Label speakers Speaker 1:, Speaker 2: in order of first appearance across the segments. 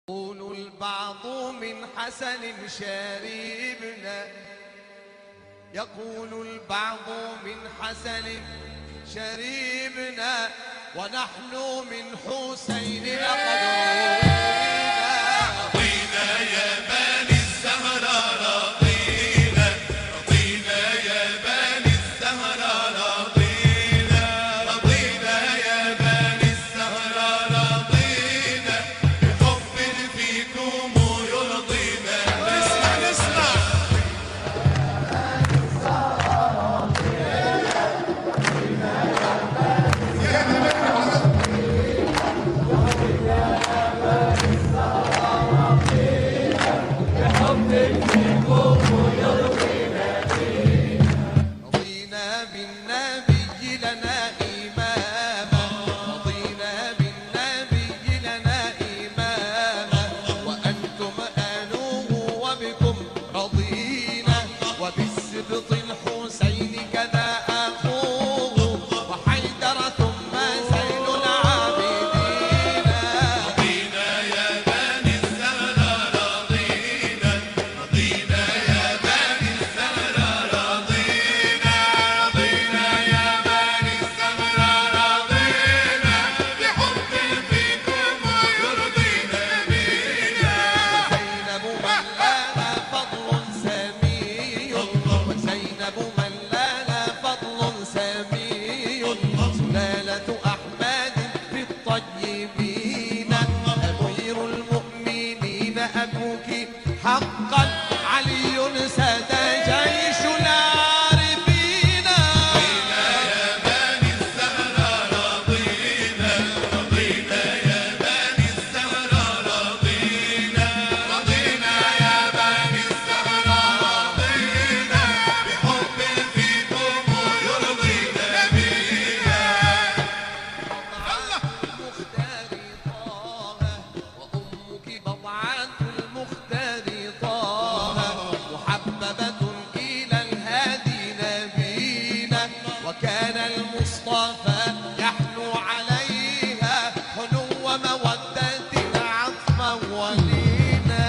Speaker 1: يقول البعض من حسن شريبنا، يقول البعض من حسن شريبنا، ونحن من حسين لقد رضينا يا بني الزهراء رضينا، رضينا يا بني الزهراء رضينا، رضينا يا بني الزهراء رضينا، بحب فيكم يرضينا. نسمع نسمع حقا علي ساد جيش العارفين. رضينا يا بني الزهراء رضينا، رضينا يا بني الزهراء رضينا، رضينا يا بني الزهراء رضينا، بحب فيكم يرضينا بينا. المختار طه وأمك بضعة المختار طه، محببة إلى الهادي نبينا، وكان المصطفى يحنو عليها حنو مودة عطفا ولينا.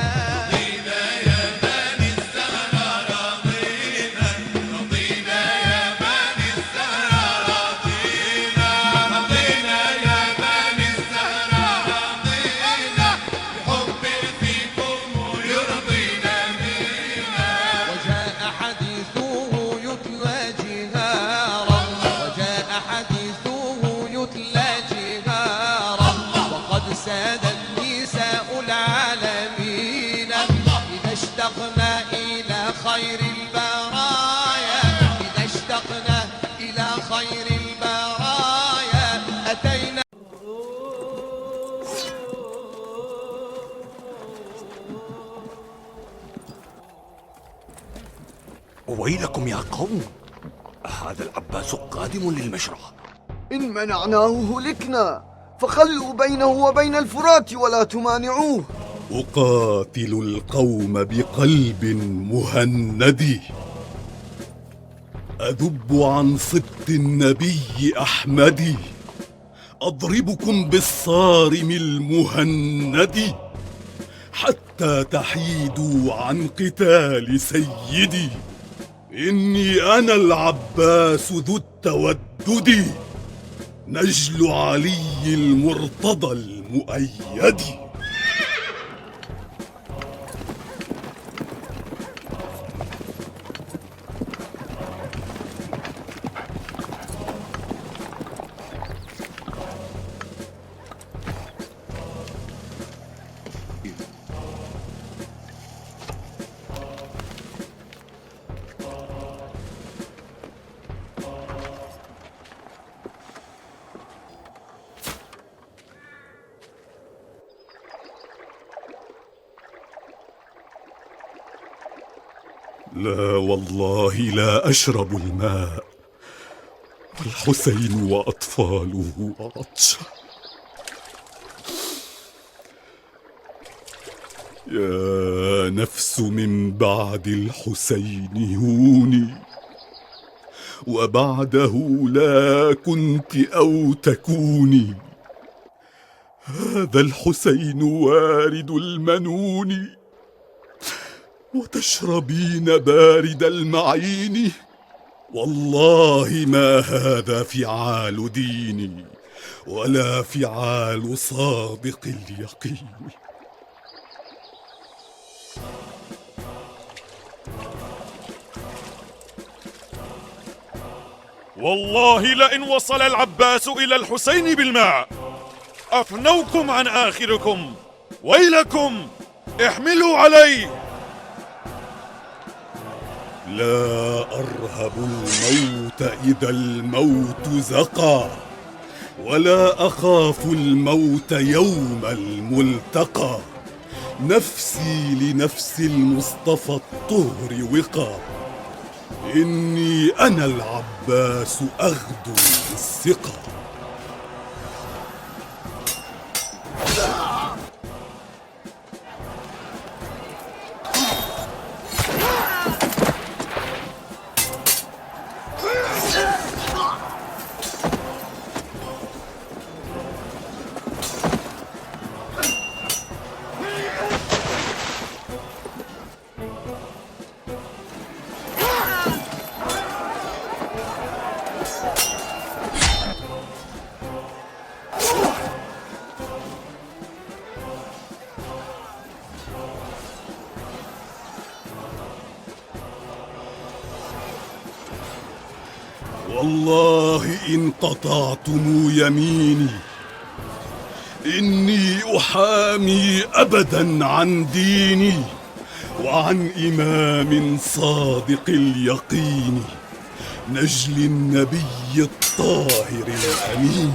Speaker 1: رضينا يا بني الزهراء رضينا، رضينا يا بني الزهراء رضينا، رضينا يا بني الزهراء رضينا، بحب فيكم يرضينا بينا. وجاء حديثه يتلى جهارا، وجاء حديثه يتلى جهارا، وقد ساد النساء العالمين إذا اشتقنا إلى خير البرايا، إذا اشتقنا إلى خير البرايا أتينا.
Speaker 2: ويلكم يا قوم، هذا العباس قادم للمشرع.
Speaker 3: إن منعناه هلكنا، فخلوا بينه وبين الفرات ولا تمانعوه.
Speaker 4: أقاتل القوم بقلب مهند، أذب عن صبط النبي أحمد، أضربكم بالصارم المهند، حتى تحيدوا عن قتال سيدي. إني أنا العباس ذو التودد، نجل علي المرتضى المؤيد. لا والله لا أشرب الماء، والحسين وأطفاله عطشا. يا نفس من بعد الحسين هوني، وبعده لا كنت أو تكوني. هذا الحسين وارد المنون، وتشربين بارد المعين. والله ما هذا فعال ديني، ولا فعال صادق اليقين.
Speaker 5: والله لئن وصل العباس إلى الحسين بالماء أفنوكم عن آخركم، ويلكم احملوا عليه.
Speaker 4: لا أرهب الموت إذا الموت زقى، ولا أخاف الموت يوم الملتقى. نفسي لنفس المصطفى الطهر وقى، إني أنا العباس أغدو بالثقة. والله إن قطعتم يميني إني أحامي أبدا عن ديني، وعن إمام صادق اليقين، نجل النبي الطاهر الأمين.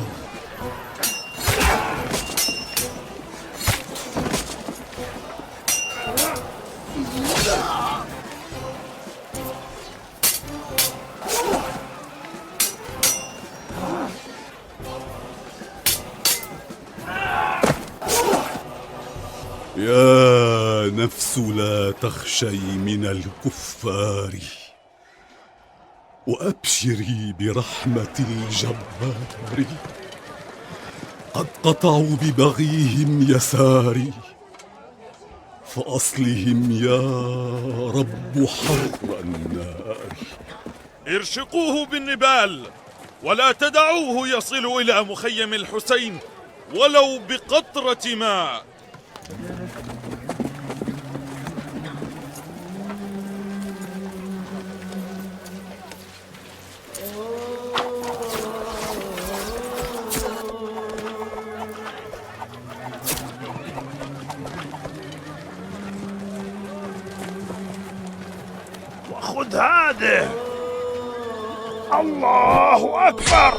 Speaker 4: يا نفس لا تخشي من الكفار، وأبشري برحمة الجبار. قد قطعوا ببغيهم يساري، فأصلهم يا رب حر النار.
Speaker 5: ارشقوه بالنبال، ولا تدعوه يصل إلى مخيم الحسين ولو بقطرة ماء.
Speaker 6: خذ هذه. الله أكبر.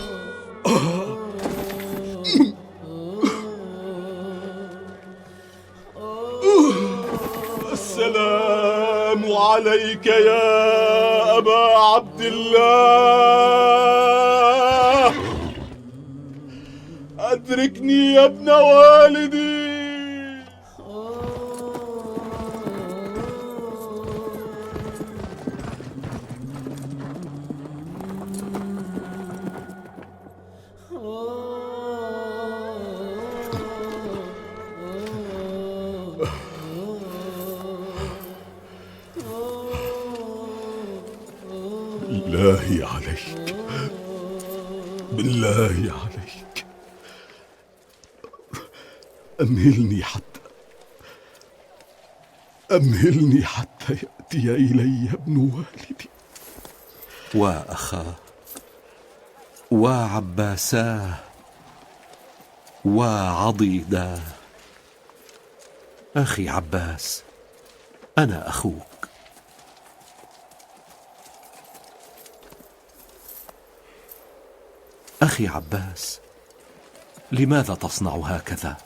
Speaker 4: السلام عليك يا أبا عبد الله. أدركني يا ابن والدي. بالله عليك، بالله عليك، أمهلني حتى يأتي إلي ابن والدي.
Speaker 2: وأخاه وعباساه وعضيداه. أخي عباس، أنا أخوك. أخي عباس، لماذا تصنع هكذا؟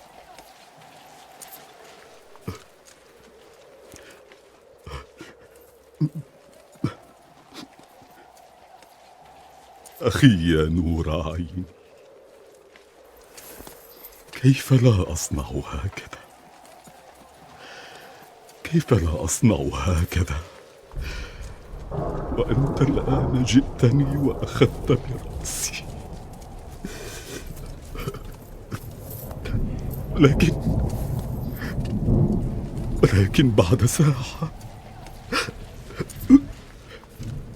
Speaker 4: أخي يا نور عيني، كيف لا أصنع هكذا؟ كيف لا أصنع هكذا وأنت الآن جئتني وأخذت برأسي؟ ولكن بعد ساعة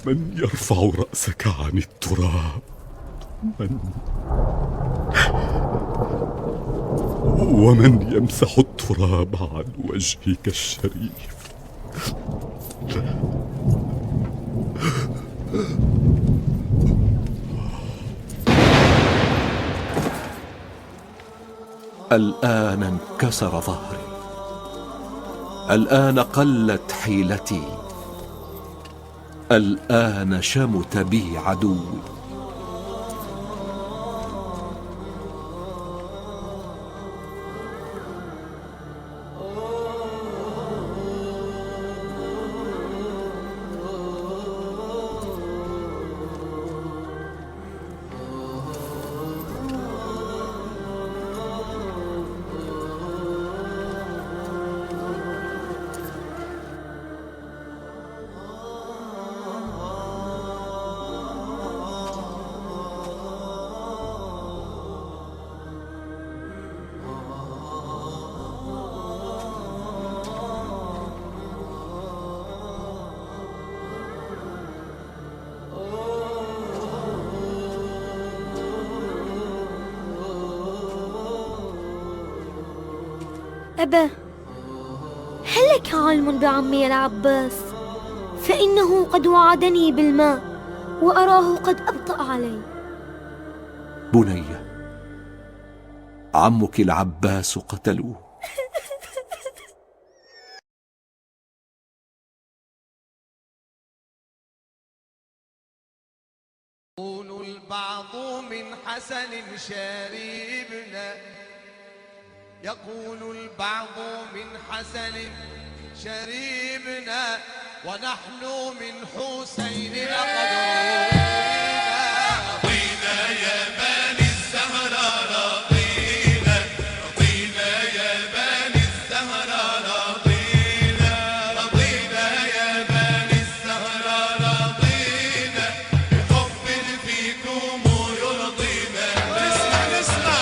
Speaker 4: من يرفع رأسك عن التراب؟ ومن يمسح التراب عن وجهك الشريف؟
Speaker 2: الآن انكسر ظهري، الآن قلت حيلتي، الآن شمت بي عدوي.
Speaker 7: أبا، هل لك علم بعمي العباس؟ فإنه قد وعدني بالماء وأراه قد أبطأ علي.
Speaker 2: بني، عمك العباس قتلوه.
Speaker 1: يقول البعض من حسن شريبنا، يقول البعض من حسن شريبنا، ونحن من حسين لقد روينا. رضينا يا بني الزهراء، رضينا رضينا يا بني الزهراء، رضينا رضينا يا بني الزهراء، رضينا بحب فيكم يرضينا. نسمع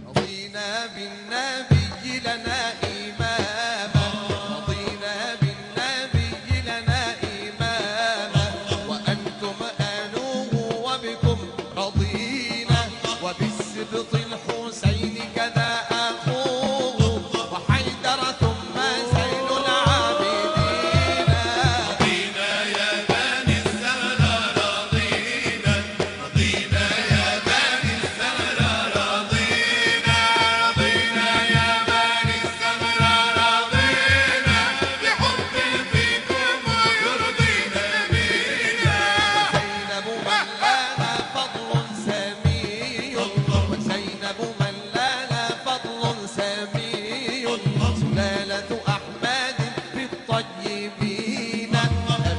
Speaker 1: رضينا بالنبي لنا إماما، رضينا بالنبي لنا إماما، وأنتم آلوه وبكم رضينا، وبالسبط الحسين كذا أخوه، وحيدر ثم زين العابدين. رضينا يا بني الزهراء، رضينا رضينا يا بني الزهراء، رضينا رضينا يا بني الزهراء، رضينا بحب فيكم يرضينا بينا. وزينب من لها فضل سمي، وزينب من لها فضل سمي، سلالة أحمد بالطيبين،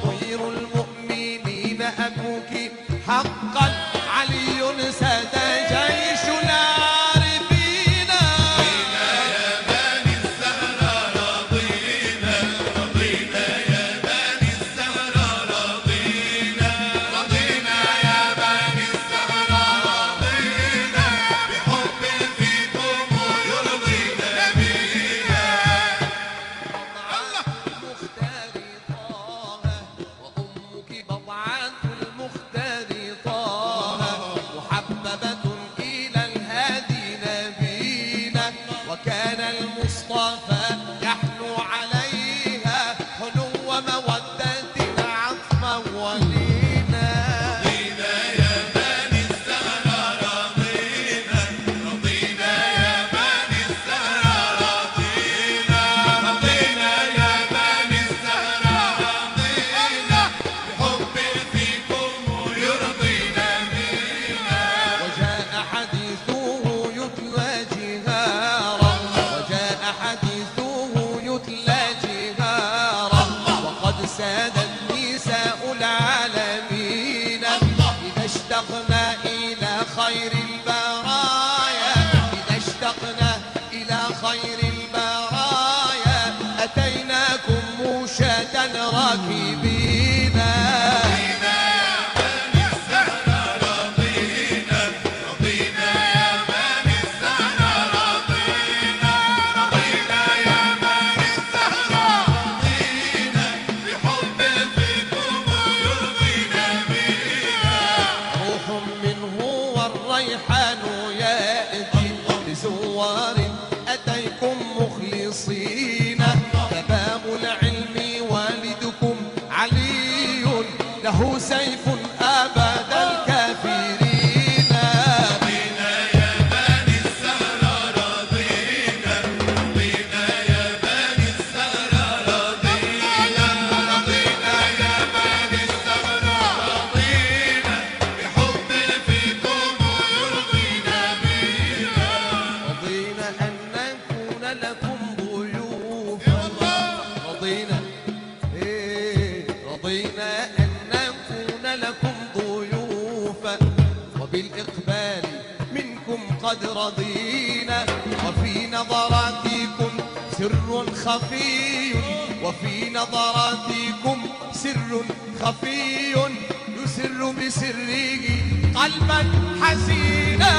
Speaker 1: أمير المؤمنين أبوك حقا، علي سادة جيش العارفين. رضينا يا بني الزهراء، رضينا رضينا يا بني الزهراء، رضينا رضينا يا بني الزهراء، رضينا بحب فيكم يرضينا بينا. المختار طه، وأمك بضعة المختار طه، محببة له سيف أبد الكافرين.
Speaker 8: رضينا يا بني الزهرة رضينا، رضينا يا بني الزهرة رضينا، رضينا يا بني الزهرة رضينا، بحب فيكم يرضينا بينا.
Speaker 1: رضينا أن نكون لكم ضيوفا، رضينا رضينا أن نكون لكم ضيوفا، وبالإقبال منكم قد رضينا، وفي نظراتكم سر خفي، وفي نظراتكم سر خفي يسر بسره قلبا حزينا.